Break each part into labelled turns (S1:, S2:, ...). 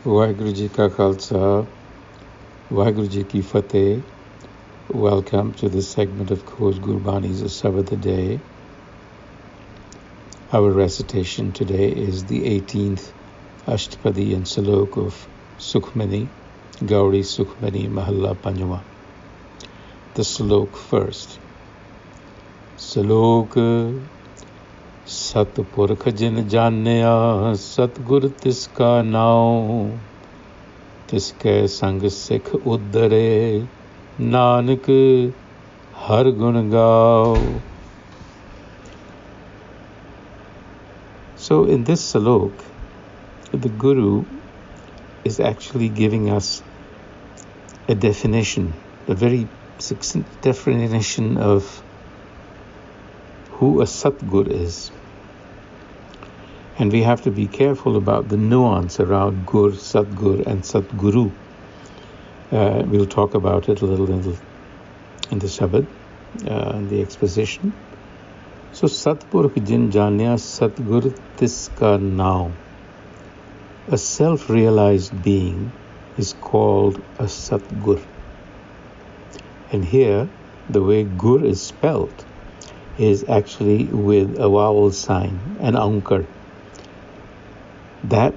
S1: Waheguru Ji Ka Khalsa, Waheguru Ji Ki Fateh. Welcome to this segment of Course Gurbani's a-sabad-a-day. Our recitation today is the 18th Ashtapadi and Salok of Sukhmani, Gauri Sukhmani Mahalla Panjwa. The Salok first. Salok Sat Purakh Jin Jania, Satgur Tiska Nao, Tiske Sang Sikh Uddare, Nanak Har Gun Gao. So in this salok, the Guru is actually giving us a definition, a very succinct definition of who a Satgur is. And we have to be careful about the nuance around Gur, Satgur and Satguru. We'll talk about it a little in the Shabad, in the exposition. So Purakh Jin Jania Satgur Tiska Now. A self-realized being is called a Satgur. And here, the way Gur is spelled is actually with a vowel sign, an ankar. That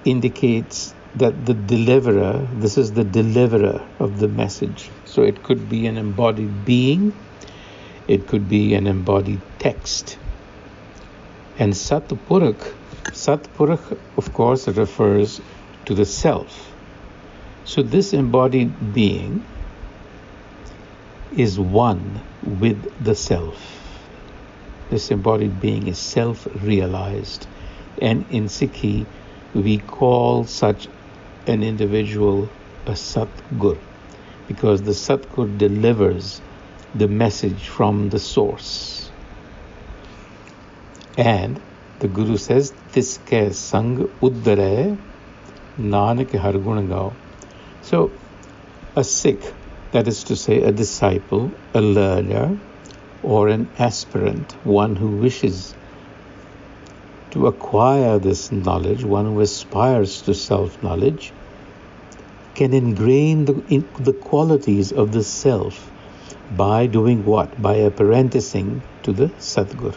S1: indicates that the deliverer, this is the deliverer of the message. So it could be an embodied being, it could be an embodied text. And Satpurakh, of course, refers to the self. So this embodied being is one with the self. This embodied being is self-realized. And in Sikhi, we call such an individual a Satgur, because the Satgur delivers the message from the source. And the Guru says, Tiske Sang Uddare Nanak Har Gun Gao. So a Sikh, that is to say a disciple, a learner, or an aspirant, one who wishes to acquire this knowledge, one who aspires to self-knowledge, can ingrain the qualities of the self by doing what? By apprenticing to the Satgur.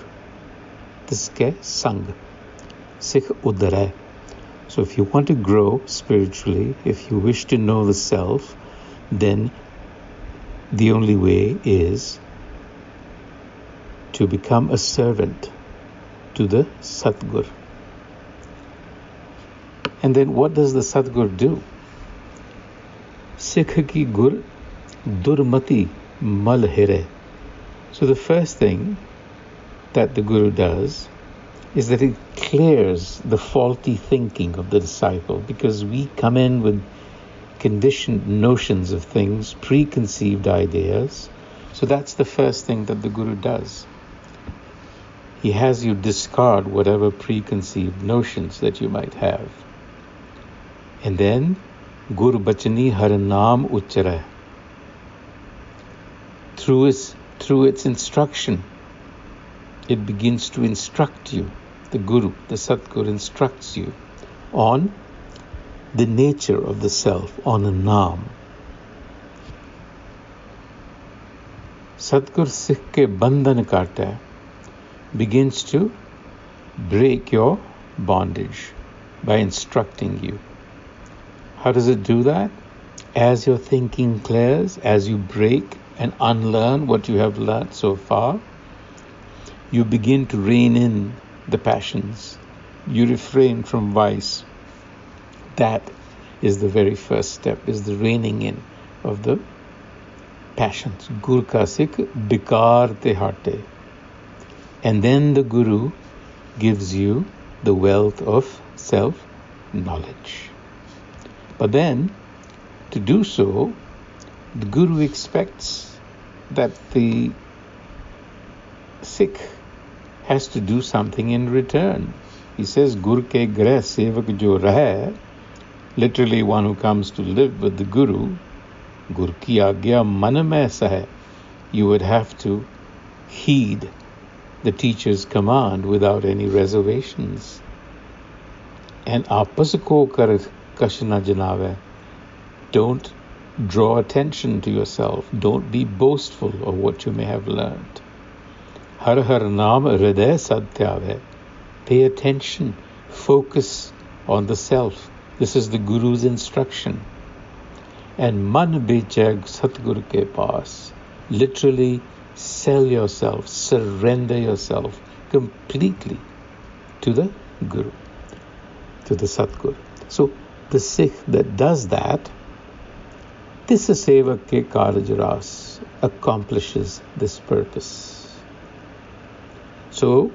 S1: Tiske Sang, Sikh Uddare. So if you want to grow spiritually, if you wish to know the self, then the only way is to become a servant to the Satgur. And then what does the Satgur do? Sikh ki gur durmati mal here. So the first thing that the Guru does is that he clears the faulty thinking of the disciple, because we come in with conditioned notions of things, preconceived ideas. So that's the first thing that the Guru does. He has you discard whatever preconceived notions that you might have. And then, Gur Bachani Har Naam Uchara. Through its instruction, it begins to instruct you. The Guru, the Satgur, instructs you on the nature of the self, on a naam. Satgur Sikh ke bandhan kaata, begins to break your bondage by instructing you. How does it do that? As your thinking clears, as you break and unlearn what you have learned so far, you begin to rein in the passions. You refrain from vice. That is the very first step, is the reining in of the passions. Gur ka Sikh bikar te hate. And then the Guru gives you the wealth of self-knowledge. But then, to do so, the Guru expects that the Sikh has to do something in return. He says, Gur ke greh sevak jo rahe, literally one who comes to live with the Guru, Gur ki agya man mein sahe. You would have to heed the teacher's command without any reservations. and आपस को कर कश न जनावे. Don't draw attention to yourself. Don't be boastful of what you may have learned. Har har naam hriday satyave. Pay attention. Focus on the self. This is the Guru's instruction. And man bechag Satguru ke paas. Literally sell yourself, surrender yourself completely to the Guru, to the Satguru. So the Sikh that does that, this sevak ke karaj ras, accomplishes this purpose. So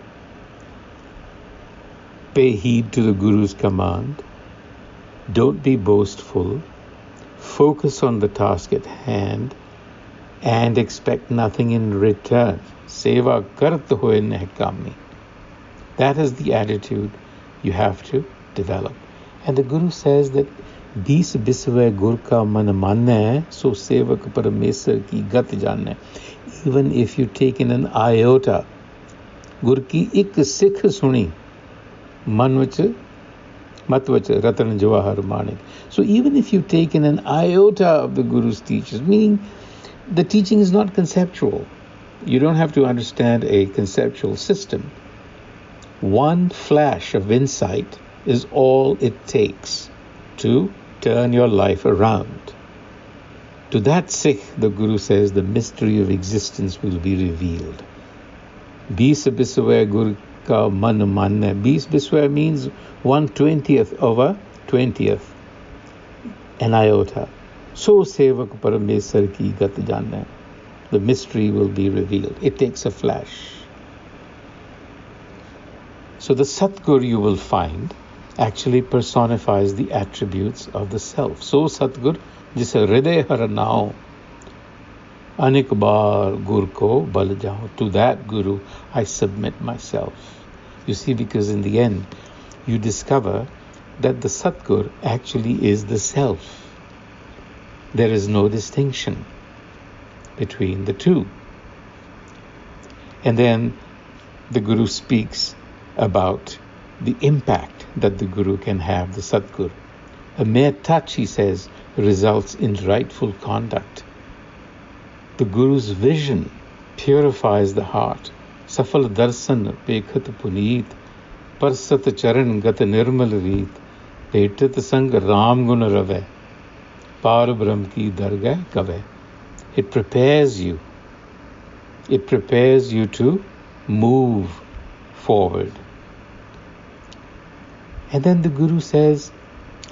S1: pay heed to the Guru's command. Don't be boastful. Focus on the task at hand and expect nothing in return. Seva kart hoye nehkami. That is the attitude you have to develop. And the Guru says that बीस बिस्वे गुर का मन माने सो सेवक परमेश्वर की गत जाने. Even if you take in an iota, गुर की एक सिख सुनी मन विच मत विच रतन जवाहर माणिक. So even if you take in an iota of the Guru's teachings, meaning the teaching is not conceptual, you don't have to understand a conceptual system. One flash of insight is all it takes to turn your life around. To that Sikh, the Guru says, the mystery of existence will be revealed. Bees biswe gur ka man manne. Bees biswe means 1/20th of a 20th, an iota. So sevak paramesar ki gat janne. The mystery will be revealed. It takes a flash. So the Satguru you will find actually personifies the attributes of the self. So Satgur, jis hriday har nao, anek baar gur ko bal jao. To that Guru I submit myself. You see, because in the end you discover that the Satgur actually is the self. There is no distinction between the two. And then the Guru speaks about the impact that the Guru can have, the Satguru. A mere touch, he says, results in rightful conduct. The Guru's vision purifies the heart. Safal darsan pekhat puneet, parsat charan gat nirmal reet, petat sang ram gun rave, par brahm ki dargah kave. It prepares you. It prepares you to move forward. And then the Guru says,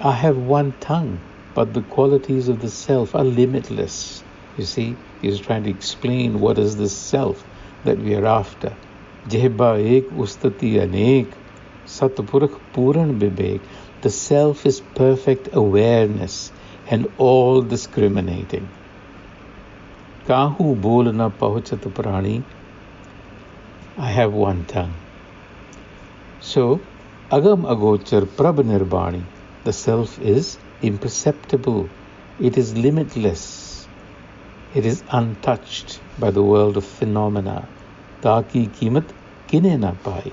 S1: I have one tongue, but the qualities of the self are limitless. You see, he's trying to explain what is this self that we are after. Jehba ek ustati anek, sat purakh puran bibek. The self is perfect awareness and all discriminating. Kahu bol na pahochat prani. I have one tongue. So, agam agochar prab nirbani. The self is imperceptible. It is limitless. It is untouched by the world of phenomena. Taki kimat kine na pai.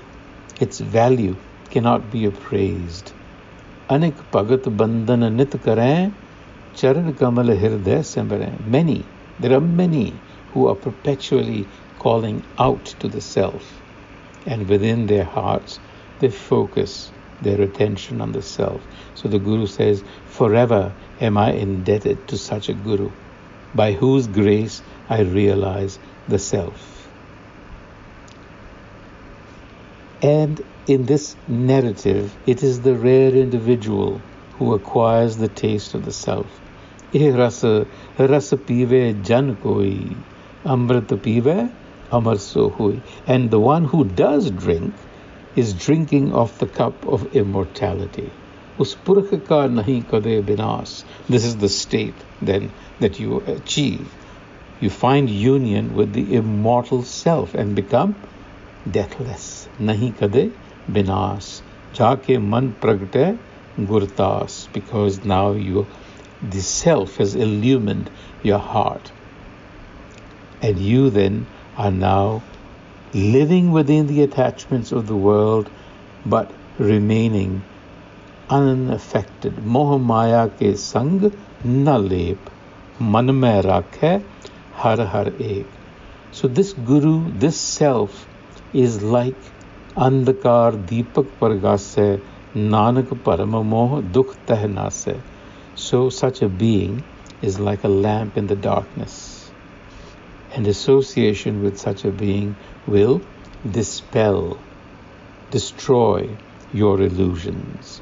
S1: Its value cannot be appraised. Anek pagat bandhan nit kare, charan kamal hirday sambare. There are many who are perpetually calling out to the self, and within their hearts they focus their attention on the self. So the Guru says, forever am I indebted to such a Guru, by whose grace I realize the self. And in this narrative, it is the rare individual who acquires the taste of the self. Eh rasa pive jan koi, amrit pive amar so hui. And the one who does drink is drinking of the cup of immortality. Us purakh ka nahi kade binas. This is the state then that you achieve. You find union with the immortal self and become deathless. Nahi kade binas. Jaake man pragte gurtas. Because now the self has illumined your heart. And you then are now living within the attachments of the world, but remaining unaffected. Moh maya ke sang na lep, man mein rakhe har har ek. So this guru, this self, is like andhakar deepak pargase, nanak parama moh dukh teh nase. So such a being is like a lamp in the darkness, and association with such a being will dispel, destroy your illusions.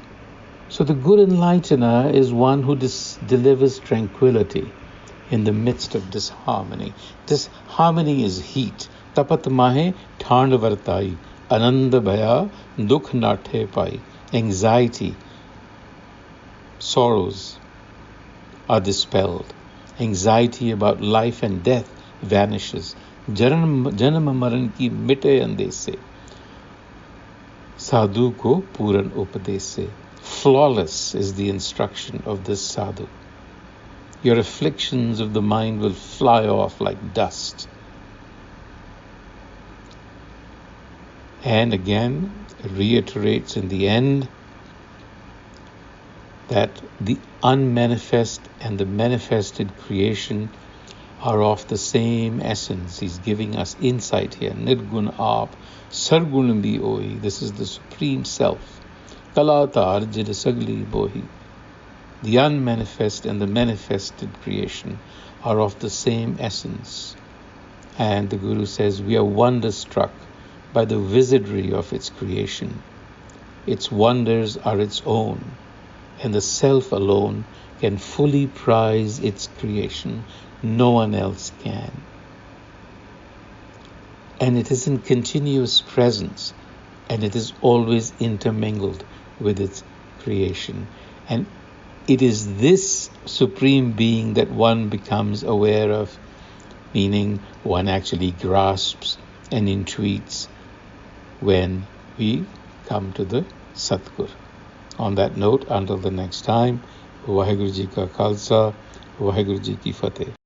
S1: So the good enlightener is one who delivers tranquility in the midst of disharmony. This harmony is heat. Tapat mahe thand vartai, ananda bhaya dukh nathe pai. Anxiety, sorrows are dispelled. Anxiety about life and death vanishes. Janam maran ki mite ande se. Sadhu ko puran upadesh se. Flawless is the instruction of this sadhu. Your afflictions of the mind will fly off like dust. And again, it reiterates in the end that the unmanifest and the manifested creation are of the same essence. He's giving us insight here. Nirgun aap, sargun bhi oi. This is the Supreme Self. Kalatar jid sagli bohi. The unmanifest and the manifested creation are of the same essence. And the Guru says, we are wonderstruck by the wizardry of its creation. Its wonders are its own, and the self alone can fully prize its creation. No one else can. And it is in continuous presence, and it is always intermingled with its creation. And it is this Supreme Being that one becomes aware of, meaning one actually grasps and entreats when we come to the Satgur. On that note, until the next time, Vaheguru Ji Ka Khalsa, Vaheguru Ji Ki Fateh.